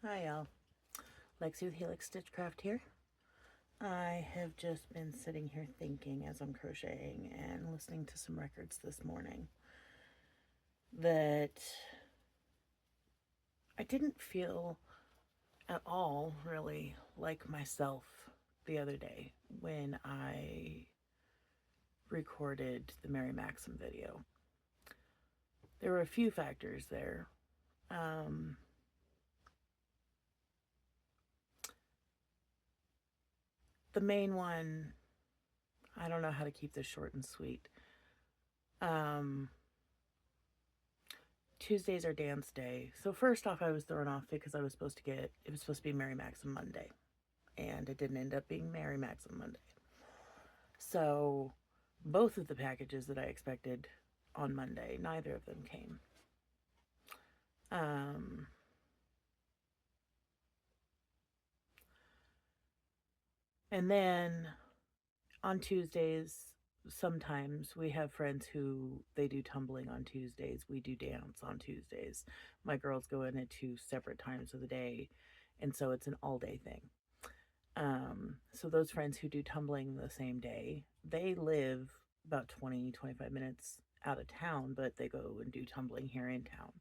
Hi y'all, Lexi with Helix Stitchcraft here. I have just been sitting here thinking as I'm crocheting and listening to some records this morning that I didn't feel at all really like myself the other day when I recorded the Mary Maxim video. There were a few factors there. Um, the main one, I don't know how to keep this short and sweet. Um, Tuesdays are dance day. So first off, I was thrown off because it was supposed to be Mary Maxim Monday. And it didn't end up being Mary Maxim Monday. So both of the packages that I expected on Monday, neither of them came. Um, and then on Tuesdays, sometimes we have friends who they do tumbling on Tuesdays. We do dance on Tuesdays. My girls go in at two separate times of the day. And so it's an all day thing. So those friends who do tumbling the same day, they live about 20-25 minutes out of town, but they go and do tumbling here in town.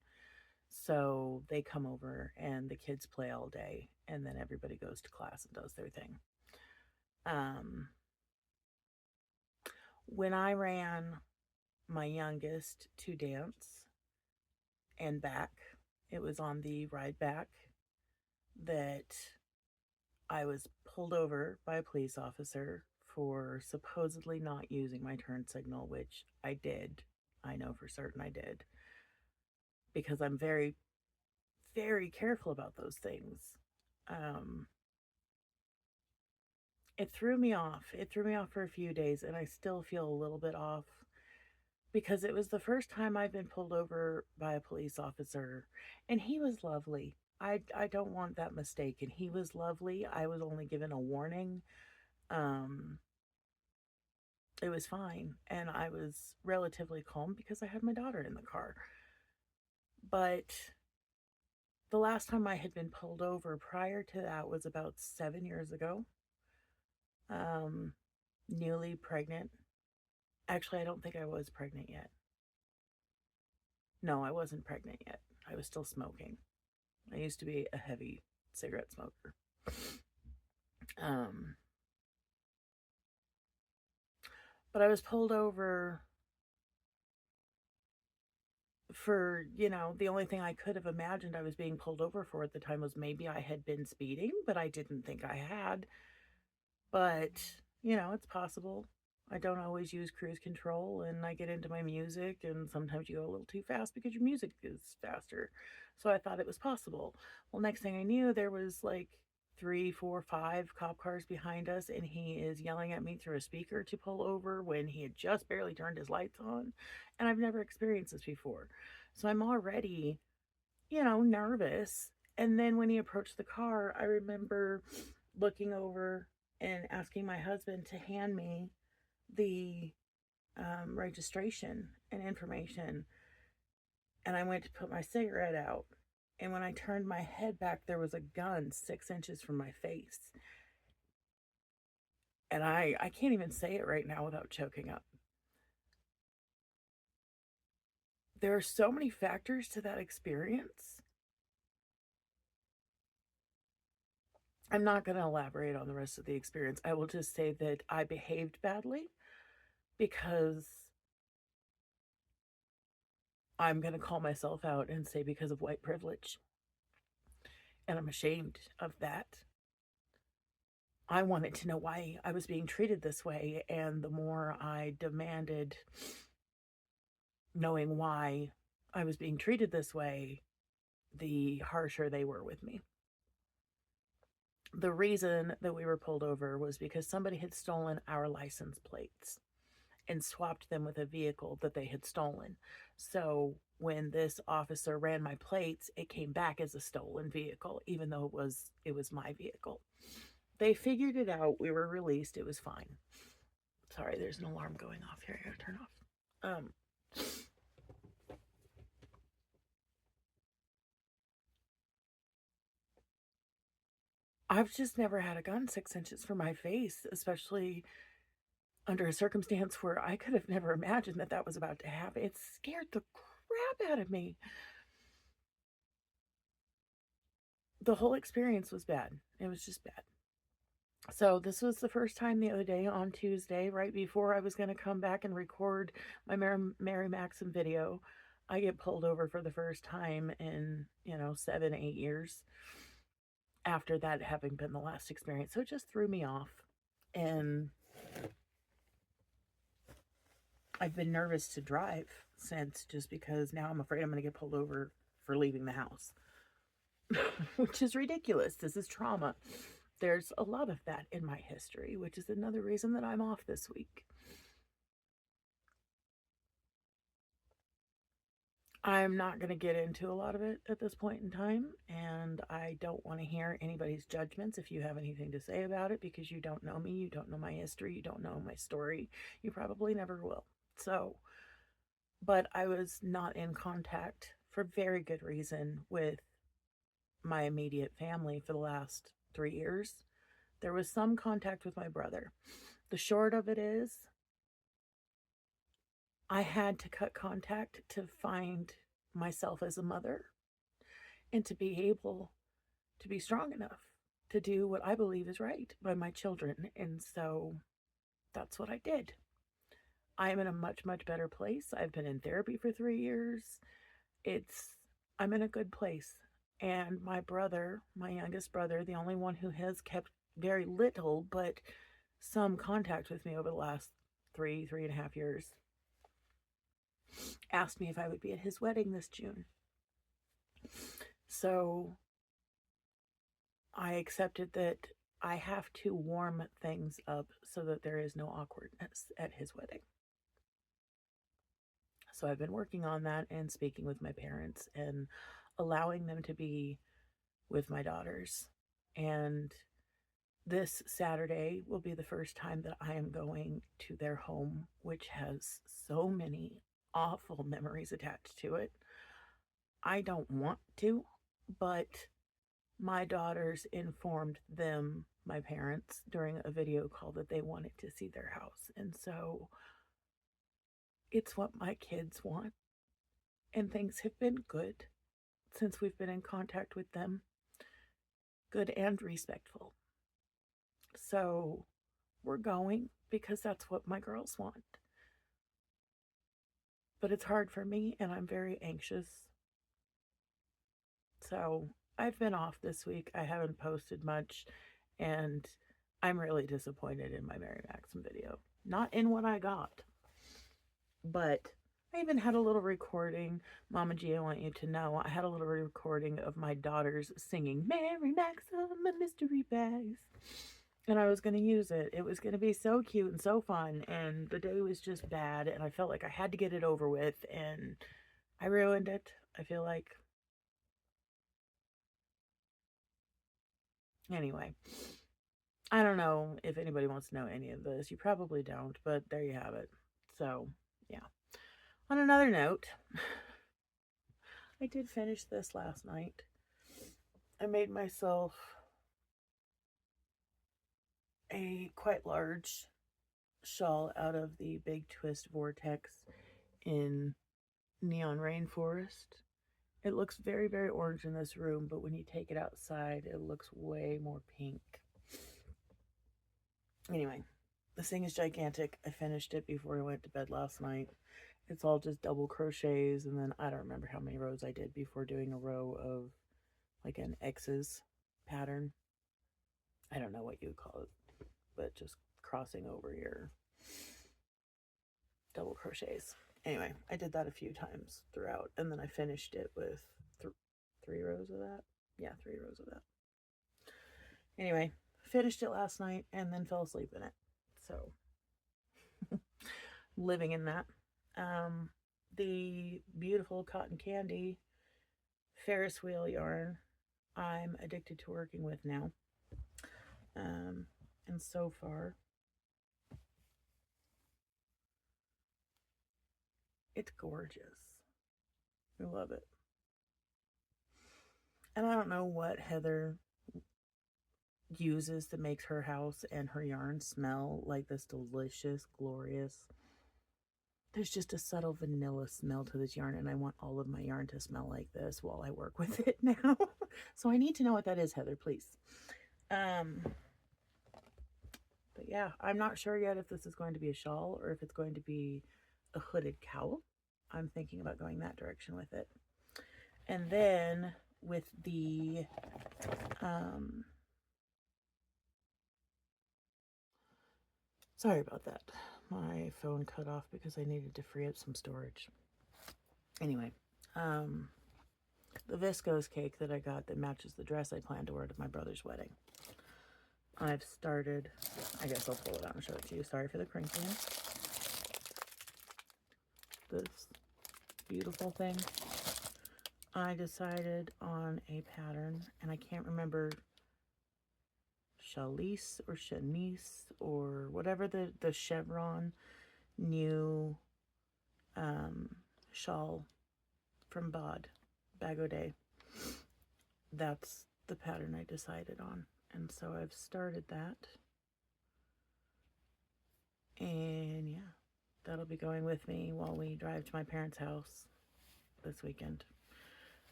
So they come over and the kids play all day, and then everybody goes to class and does their thing. Um, when I ran my youngest to dance and back, it was on the ride back that I was pulled over by a police officer for supposedly not using my turn signal, which I did. I know for certain I did. Because I'm very, very careful about those things. Um, it threw me off. It threw me off for a few days, and I still feel a little bit off because it was the first time I've been pulled over by a police officer, and he was lovely. I don't want that mistaken. He was lovely. I was only given a warning. Um, it was fine, and I was relatively calm because I had my daughter in the car. But the last time I had been pulled over prior to that was about 7 years ago. Um, Newly pregnant. Actually, I don't think I was pregnant yet. No, I wasn't pregnant yet. I was still smoking. I used to be a heavy cigarette smoker. Um, but I was pulled over for, the only thing I could have imagined I was being pulled over for at the time was maybe I had been speeding, but I didn't think I had. But, it's possible. I don't always use cruise control, and I get into my music, and sometimes you go a little too fast because your music is faster. So I thought it was possible. Well, next thing I knew, there was like three, four, five cop cars behind us, and he is yelling at me through a speaker to pull over when he had just barely turned his lights on. And I've never experienced this before. So I'm already, nervous. And then when he approached the car, I remember looking over and asking my husband to hand me the registration and information. And I went to put my cigarette out. And when I turned my head back, there was a gun 6 inches from my face. And I can't even say it right now without choking up. There are so many factors to that experience. I'm not going to elaborate on the rest of the experience. I will just say that I behaved badly because I'm going to call myself out and say because of white privilege. And I'm ashamed of that. I wanted to know why I was being treated this way. And the more I demanded knowing why I was being treated this way, the harsher they were with me. The reason that we were pulled over was because somebody had stolen our license plates and swapped them with a vehicle that they had stolen. So when this officer ran my plates, it came back as a stolen vehicle, even though it was my vehicle. They figured it out. We were released. It was fine. Sorry, there's an alarm going off here. I gotta turn off. I've just never had a gun 6 inches from my face, especially under a circumstance where I could have never imagined that that was about to happen. It scared the crap out of me. The whole experience was bad. It was just bad. So this was the first time the other day on Tuesday, right before I was going to come back and record my Mary Maxim video. I get pulled over for the first time in, 7, 8 years after that having been the last experience. So it just threw me off. And I've been nervous to drive since, just because now I'm afraid I'm going to get pulled over for leaving the house, which is ridiculous. This is trauma. There's a lot of that in my history, which is another reason that I'm off this week. I'm not going to get into a lot of it at this point in time, and I don't want to hear anybody's judgments if you have anything to say about it, because you don't know me, you don't know my history, you don't know my story, you probably never will. So, but I was not in contact for very good reason with my immediate family for the last 3 years. There was some contact with my brother. The short of it is, I had to cut contact to find myself as a mother and to be able to be strong enough to do what I believe is right by my children. And so that's what I did. I am in a much, much better place. I've been in therapy for 3 years. I'm in a good place. And my brother, my youngest brother, the only one who has kept very little, but some contact with me over the last 3.5 years, asked me if I would be at his wedding this June. So I accepted that I have to warm things up so that there is no awkwardness at his wedding. So I've been working on that and speaking with my parents and allowing them to be with my daughters. And this Saturday will be the first time that I am going to their home, which has so many awful memories attached to it. I don't want to, but my daughters informed them, my parents, during a video call that they wanted to see their house. And so it's what my kids want. And things have been good since we've been in contact with them, good and respectful. So we're going because that's what my girls want. But it's hard for me, and I'm very anxious. So I've been off this week. I haven't posted much, and I'm really disappointed in my Mary Maxim video. Not in what I got, but I even had a little recording. Mama G, I want you to know, I had a little recording of my daughters singing Mary Maxim and Mystery Bags. And I was going to use it. It was going to be so cute and so fun. And the day was just bad. And I felt like I had to get it over with. And I ruined it, I feel like. Anyway, I don't know if anybody wants to know any of this. You probably don't, but there you have it. So, yeah. On another note, I did finish this last night. I made myself a quite large shawl out of the Big Twist Vortex in Neon Rainforest. It looks very, very orange in this room, but when you take it outside, it looks way more pink. Anyway, this thing is gigantic. I finished it before I went to bed last night. It's all just double crochets, and then I don't remember how many rows I did before doing a row of like an X's pattern. I don't know what you would call it, but just crossing over your double crochets. Anyway, I did that a few times throughout, and then I finished it with 3 rows of that. Yeah, 3 rows of that. Anyway, finished it last night and then fell asleep in it. So, living in that. The beautiful cotton candy Ferris wheel yarn I'm addicted to working with now. And so far, it's gorgeous. I love it. And I don't know what Heather uses that makes her house and her yarn smell like this delicious, glorious. There's just a subtle vanilla smell to this yarn, and I want all of my yarn to smell like this while I work with it now. So I need to know what that is, Heather, please. But yeah, I'm not sure yet if this is going to be a shawl or if it's going to be a hooded cowl. I'm thinking about going that direction with it. And then with the sorry about that. My phone cut off because I needed to free up some storage. Anyway, the viscose cake that I got that matches the dress I plan to wear to my brother's wedding. I've started, I guess I'll pull it out and show it to you. Sorry for the crinkling. This beautiful thing. I decided on a pattern, and I can't remember Chalise or Shanice or whatever the chevron new shawl from Bag O'Day. That's the pattern I decided on. And so I've started that. And yeah, that'll be going with me while we drive to my parents' house this weekend.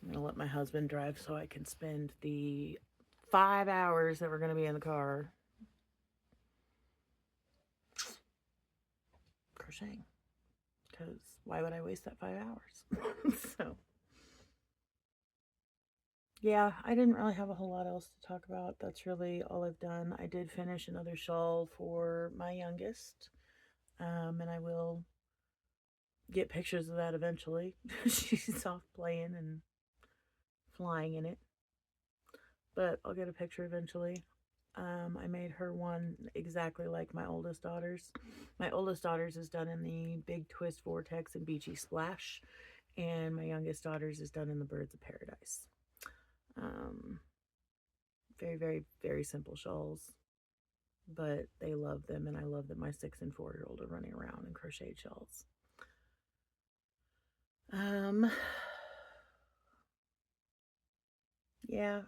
I'm going to let my husband drive so I can spend the 5 hours that we're going to be in the car crocheting. Because why would I waste that 5 hours? So, yeah, I didn't really have a whole lot else to talk about. That's really all I've done. I did finish another shawl for my youngest. And I will get pictures of that eventually. She's off playing and flying in it. But I'll get a picture eventually. I made her one exactly like my oldest daughter's. My oldest daughter's is done in the Big Twist Vortex and Beachy Splash. And my youngest daughter's is done in the Birds of Paradise. Very, very, very simple shawls. But they love them, and I love that my 6- and 4-year-old are running around in crocheted shawls. Yeah,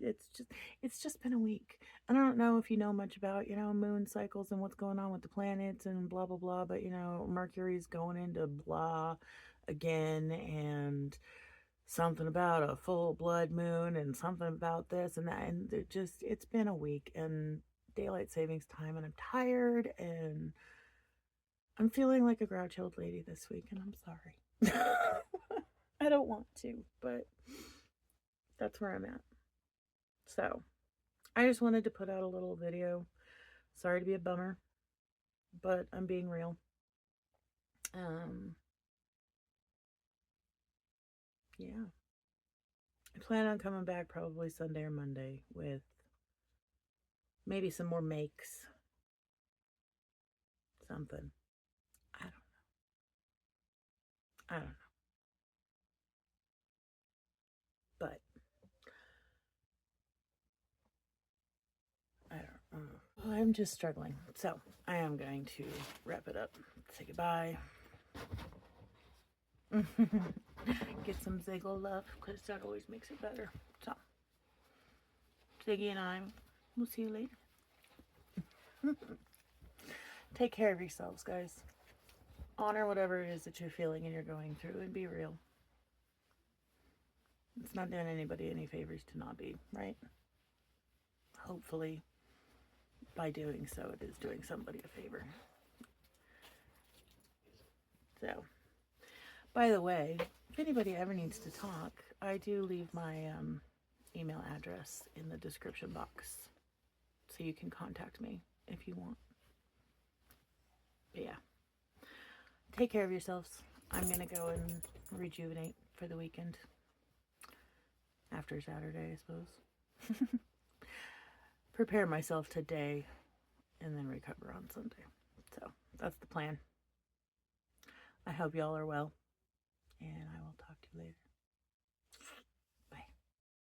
it's just been a week. And I don't know if you know much about, moon cycles and what's going on with the planets and blah blah blah, but Mercury's going into blah again, and something about a full blood moon and something about this and that, and it's been a week and daylight savings time, and I'm tired and I'm feeling like a grouchy old lady this week, and I'm sorry. I don't want to, but that's where I'm at. So, I just wanted to put out a little video. Sorry to be a bummer, but I'm being real. Yeah. I plan on coming back probably Sunday or Monday with maybe some more makes. Something. I don't know. I don't know. But I don't know. I'm just struggling. So I am going to wrap it up. Say goodbye. Get some Ziggle love, because that always makes it better. So Ziggy and I will see you later. Take care of yourselves, guys. Honor whatever it is that you're feeling and you're going through, and be real. It's not doing anybody any favors to not be, right? Hopefully, by doing so, it is doing somebody a favor. So, by the way, if anybody ever needs to talk, I do leave my email address in the description box, so you can contact me if you want. But yeah, take care of yourselves. I'm gonna go and rejuvenate for the weekend. After Saturday, I suppose. Prepare myself today and then recover on Sunday. So that's the plan. I hope y'all are well, and I will talk to you later.